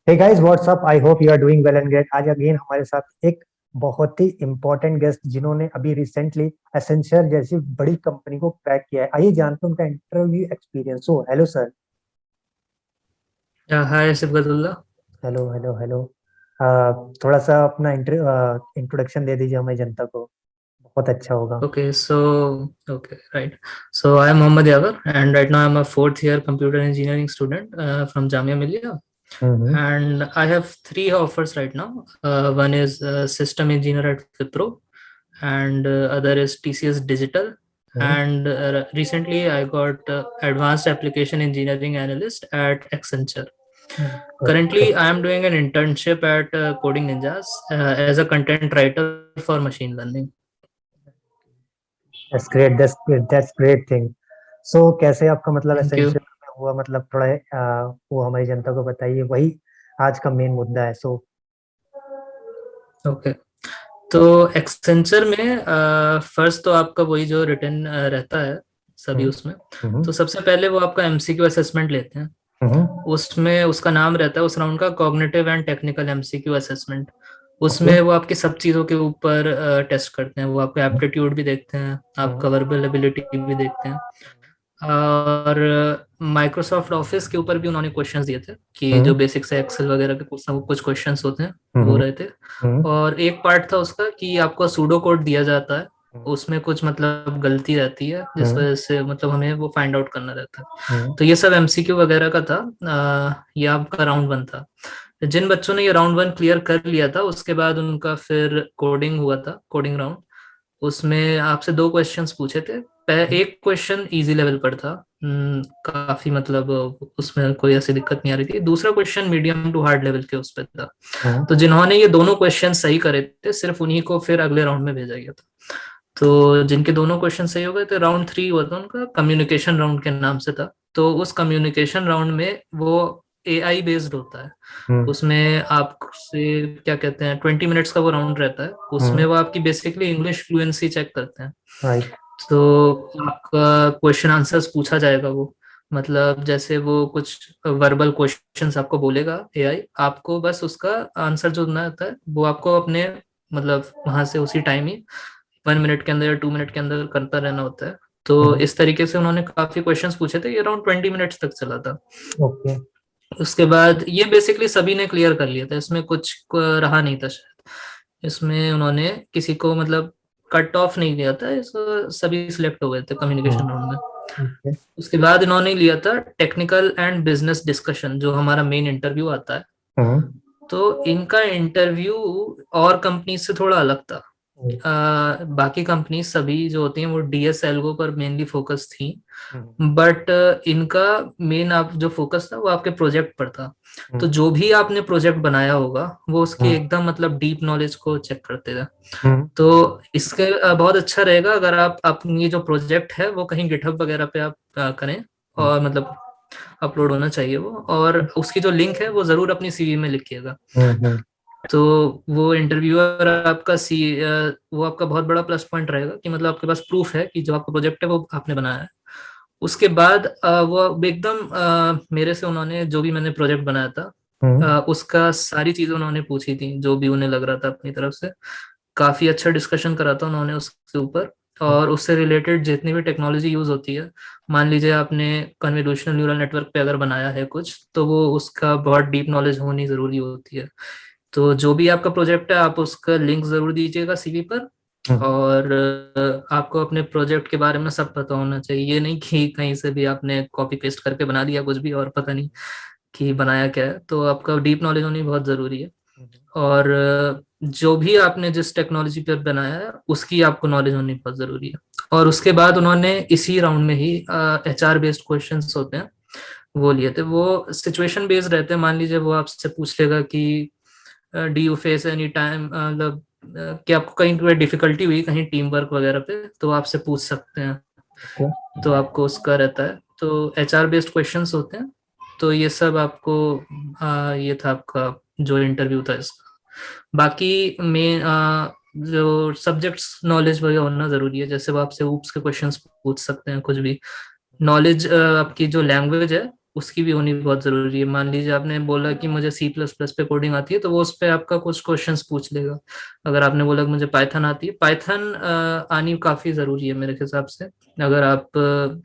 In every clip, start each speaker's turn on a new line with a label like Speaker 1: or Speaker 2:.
Speaker 1: Hey guys what's up. I hope you are doing well and great. आज again हमारे साथ एक बहुत ही इम्पोर्टेंट गेस्ट जिन्होंने अभी रिसेंटली एसेंशियल जैसी बड़ी कंपनी को क्रैक किया है। आइए जानते हैं उनका इंटरव्यू एक्सपीरियंस। हो हेलो सर।
Speaker 2: या hi Sibghatullah.
Speaker 1: Hello hello hello. थोड़ा सा अपना इंट्रोडक्शन दे दीजिए हमें जनता को, बहुत अच्छा होगा।
Speaker 2: Okay, so okay, right. So I am Mohammad Yagar, and right now I'm a fourth year computer engineering student from Jamia Millia,
Speaker 1: hmm.
Speaker 2: and I have three offers right now. One is system engineer at Wipro, and other is TCS Digital,
Speaker 1: hmm.
Speaker 2: and recently I got advanced application engineering analyst at Accenture.
Speaker 1: Okay.
Speaker 2: Currently, I am doing an internship at Coding Ninjas as a content writer for machine learning.
Speaker 1: That's great, that's great thing. So कैसे आपका मतलब
Speaker 2: Thank you.
Speaker 1: Essential में हुआ, मतलब थोड़ा वो हमारी जनता को बताइए, वही आज का मेन मुद्दा है। सो
Speaker 2: ओके, तो एक्सेंचर में फर्स्ट तो आपका वही जो रिटर्न रहता है सभी
Speaker 1: हम्म।
Speaker 2: उसमें।
Speaker 1: हम्म।
Speaker 2: तो सबसे पहले वो आपका एमसीक्यू असेसमेंट लेते हैं।
Speaker 1: हम्म।
Speaker 2: उसमें उसका नाम रहता है उस राउंड का cognitive and technical MCQ assessment.
Speaker 1: Okay.
Speaker 2: उसमें वो आपकी सब चीज़ों के ऊपर टेस्ट करते हैं। वो आपका एप्टीट्यूड भी देखते हैं,
Speaker 1: हम्म।
Speaker 2: आपका वर्बल एबिलिटी भी देखते हैं। और माइक्रोसॉफ्ट ऑफिस के ऊपर भी उन्होंने क्वेश्चंस दिए थे कि जो
Speaker 1: हम्म।
Speaker 2: बेसिक से एक्सेल वगैरह के कुछ क्वेश्चंस होते हैं वो
Speaker 1: हम्म।
Speaker 2: रहे थे।
Speaker 1: हम्म।
Speaker 2: और एक पार्ट था उसका कि आपको सूडो कोड दिया जाता है,
Speaker 1: हम्म।
Speaker 2: उसमें कुछ मतलब गलती रहती है जिस
Speaker 1: हम्म।
Speaker 2: वजह से मतलब हमें वो फाइंड आउट करना रहता है।
Speaker 1: हम्म।
Speaker 2: तो ये सब एमसीक्यू वगैरह का था। ये आपका राउंड वन था। जिन बच्चों ने ये राउंड वन क्लियर कर लिया था उसके बाद उनका फिर कोडिंग हुआ था, कोडिंग राउंड। उसमें आपसे दो क्वेश्चंस पूछे थे। एक क्वेश्चन इजी लेवल पर था, काफी मतलब उसमें कोई ऐसी दिक्कत नहीं आ रही थी। दूसरा question medium to hard level के उस पर था।
Speaker 1: हम्म।
Speaker 2: तो जिन्होंने ये दोनों क्वेश्चन सही करे थे सिर्फ उन्हीं को फिर अगले राउंड में भेजा गया था। तो जिनके दोनों क्वेश्चन सही हो गए थे, राउंड थ्री हुआ था उनका, कम्युनिकेशन राउंड के नाम से था। तो उस कम्युनिकेशन राउंड में वो एआई बेस्ड होता है।
Speaker 1: हम्म।
Speaker 2: उसमें आपसे क्या कहते हैं 20 मिनट्स का वो राउंड रहता है। उसमें
Speaker 1: हम्म।
Speaker 2: वो आपकी बेसिकली इंग्लिश फ्लुएंसी चेक करते हैं।
Speaker 1: राइट।
Speaker 2: तो आपका क्वेश्चन आंसर्स पूछा जाएगा वो, मतलब जैसे वो कुछ वर्बल क्वेश्चंस आपको बोलेगा एआई, आपको बस उसका आंसर जो ना होता है वो आपको अपने मतलब वहां से उसी टाइम ही 1 मिनट के अंदर या 2 मिनट के अंदर करता रहना होता है। तो
Speaker 1: हम्म।
Speaker 2: इस तरीके से उन्होंने काफी क्वेश्चंस पूछे थे। ये अराउंड 20 मिनट्स तक चला था।
Speaker 1: ओके।
Speaker 2: उसके बाद ये बेसिकली सभी ने क्लियर कर लिया था, इसमें कुछ रहा नहीं था शायद। इसमें उन्होंने किसी को मतलब कट ऑफ नहीं दिया था, इस सभी सिलेक्ट हो गए थे कम्युनिकेशन राउंड में।
Speaker 1: ओके।
Speaker 2: उसके बाद इन्होंने लिया था टेक्निकल एंड बिजनेस डिस्कशन, जो हमारा मेन इंटरव्यू आता है।
Speaker 1: हम्म।
Speaker 2: तो इनका इंटरव्यू और कंपनी से थोड़ा अलग था। बाकी कंपनी सभी जो होती हैं वो डीएसएलओ पर मेनली फोकस थी,
Speaker 1: हम्म।
Speaker 2: बट इनका मेन आप जो फोकस था वो आपके प्रोजेक्ट पर था। तो जो भी आपने प्रोजेक्ट बनाया होगा वो उसकी
Speaker 1: हम्म।
Speaker 2: एकदम मतलब डीप नॉलेज को चेक करते थे।
Speaker 1: हम्म।
Speaker 2: तो इसके बहुत अच्छा रहेगा अगर आप अपनी जो प्रोजेक्ट है वो कहीं गिटहब वगैरह पे आप करें, और मतलब अपलोड होना चाहिए वो, और उसकी जो लिंक है वो जरूर अपनी सीवी में लिखिएगा।
Speaker 1: हम्म।
Speaker 2: तो वो इंटरव्यूअर आपका वो आपका बहुत बड़ा प्लस पॉइंट रहेगा कि मतलब आपके पास प्रूफ है कि जो आपका प्रोजेक्ट है वो आपने बनाया है। उसके बाद वो एकदम मेरे से उन्होंने जो भी मैंने प्रोजेक्ट बनाया था
Speaker 1: हम्म।
Speaker 2: उसका सारी चीजें उन्होंने पूछी थी जो भी उन्हें लग रहा था अपनी तरफ से। काफी अच्छा डिस्कशन करा था उन्होंने उसके ऊपर। और उससे रिलेटेड जितनी भी टेक्नोलॉजी यूज होती है, मान लीजिए आपने कन्वोल्यूशनल न्यूरल नेटवर्क पे अगर बनाया है कुछ, तो वो उसका बहुत डीप नॉलेज होनी जरूरी होती है। तो जो भी आपका प्रोजेक्ट है आप उसका लिंक जरूर दीजिएगा सीवी पर।
Speaker 1: हम्म।
Speaker 2: और आपको अपने प्रोजेक्ट के बारे में सब पता होना चाहिए। ये नहीं कि कहीं से भी आपने कॉपी पेस्ट करके बना दिया कुछ भी और पता नहीं कि बनाया क्या है। तो आपका डीप नॉलेज होनी बहुत जरूरी है। और जो भी आपने जिस टेक्नोलॉजी पर बनाया है उसकी आपको नॉलेज होनी बहुत जरूरी है। और उसके बाद उन्होंने इसी राउंड में ही एचआर बेस्ड क्वेश्चंस होते हैं वो लिए थे। वो सिचुएशन बेस्ड रहते हैं। मान लीजिए वो आपसे पूछ लेगा कि D you face any time, मतलब कि आपको कहीं कोई डिफिकल्टी हुई कहीं टीम वर्क वगैरह पे, तो आपसे पूछ सकते हैं।
Speaker 1: ओके।
Speaker 2: तो आपको उसका रहता है। तो एचआर बेस्ड क्वेश्चंस होते हैं। तो ये सब आपको ये था आपका जो इंटरव्यू था इसका। बाकी मेन जो सब्जेक्ट्स नॉलेज वगैरह होना जरूरी है। जैसे वो आपसे ऊप्स के क्वेश्चंस पूछ सकते हैं कुछ भी। नॉलेज आपकी जो लैंग्वेज है उसकी भी होनी बहुत जरूरी है। मान लीजिए आपने बोला कि मुझे C++ पे कोडिंग आती है, तो वो उस पे आपका कुछ क्वेश्चंस पूछ लेगा। अगर आपने बोला कि मुझे पाइथन आती है, पाइथन आनी काफी जरूरी है मेरे हिसाब से। अगर आप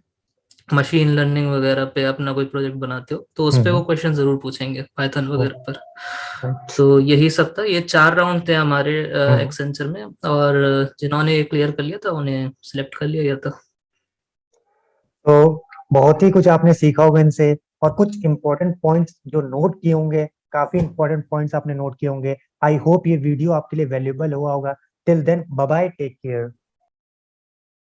Speaker 2: मशीन लर्निंग वगैरह पे अपना कोई प्रोजेक्ट बनाते हो तो उस पे वो क्वेश्चन जरूर पूछेंगे पाइथन वगैरह पर।
Speaker 1: राइट।
Speaker 2: तो यही सब था, ये 4 राउंड थे हमारे एक्सेंचर में, और जिन्होंने ये क्लियर कर लिया था उन्हें सिलेक्ट कर लिया गया था।
Speaker 1: तो बहुत ही कुछ आपने सीखा होगा इनसे, और कुछ इंपॉर्टेंट पॉइंट्स जो नोट किए होंगे, काफी इंपॉर्टेंट पॉइंट्स आपने नोट किए होंगे। आई होप ये वीडियो आपके लिए वैल्यूएबल हुआ होगा। Till then, bye bye, take care.